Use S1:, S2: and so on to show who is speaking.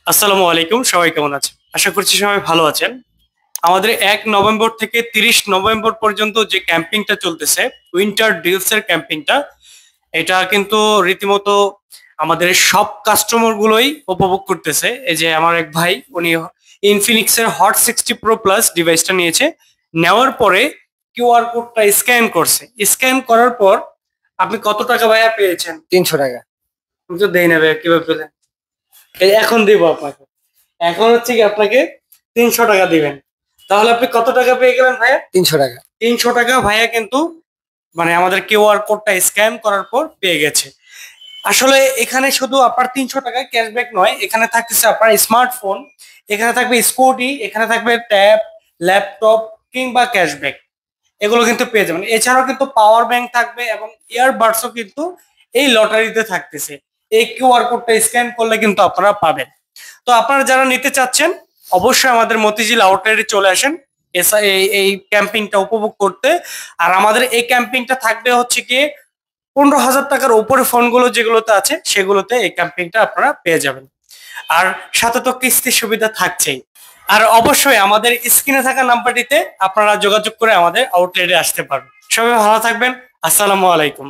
S1: আসসালামু আলাইকুম, সবাই কেমন আছেন? আশা করছি সবাই ভালো আছেন। আমাদের ১ নভেম্বর থেকে ৩০ নভেম্বর পর্যন্ত যে ক্যাম্পিংটা চলতেছে, উইন্টার ডিলস এর ক্যাম্পিংটা, এটা কিন্তু রীতিমতো আমাদের সব কাস্টমার গুলোই উপভোগ করতেছে। এই যে আমার এক ভাই, উনি ইনফিনিক্স এর হট 60 প্রো প্লাস ডিভাইসটা নিয়েছে। নেওয়ার পরে কিউআর কোডটা স্ক্যান করছে। স্ক্যান করার পর আপনি কত টাকা ভাইয়া পেয়েছেন?
S2: ৩০০ টাকা।
S1: আমি তো দেই না ভাইয়া, কিভাবে পেলেন? এই এখন দিব আপনাকে। এখন হচ্ছে কি আপনাকে ৩০০ টাকা দিবেন। তাহলে আপনি কত টাকা পেয়ে গেলেন ভাইয়া?
S2: ৩০০ টাকা।
S1: ৩০০ টাকা ভাইয়া কিন্তু মানে আমাদের কিউআর কোডটা স্ক্যান করার পর পেয়ে গেছে। আসলে এখানে শুধু আপনার ৩০০ টাকা ক্যাশব্যাক নয়, এখানে থাকতেছে আপনার স্মার্টফোন, এখানে থাকবে স্কুটি, এখানে থাকবে ট্যাব, ল্যাপটপ কিংবা ক্যাশব্যাক। এগুলো কিন্তু পেয়ে যাবেন। এছাড়াও কিন্তু পাওয়ার ব্যাংক থাকবে এবং ইয়ারবাডসও কিন্তু এই লটারিতে থাকতেছে। এই কিউআর কোডটা স্ক্যান করলে কিন্তু আপনারা পাবেন। তো আপনারা যারা নিতে চাচ্ছেন অবশ্যই আমাদের মতিঝিল আউটলেটে চলে আসেন এই ক্যাম্পিংটা উপভোগ করতে। আর আমাদের এই ক্যাম্পিংটা থাকবে হচ্ছে গিয়ে ১৫,০০০ টাকার উপরে ফোনগুলো যেগুলোতে আছে সেগুলোতে এই ক্যাম্পিংটা আপনারা পেয়ে যাবেন। আর সাথে তো কিস্তির সুবিধা থাকছেই। আর অবশ্যই আমাদের স্ক্রিনে থাকা নাম্বারটিতে আপনারা যোগাযোগ করে আমাদের আউটলেটে আসতে পারবেন। সবাই ভালো থাকবেন। আসসালামু আলাইকুম।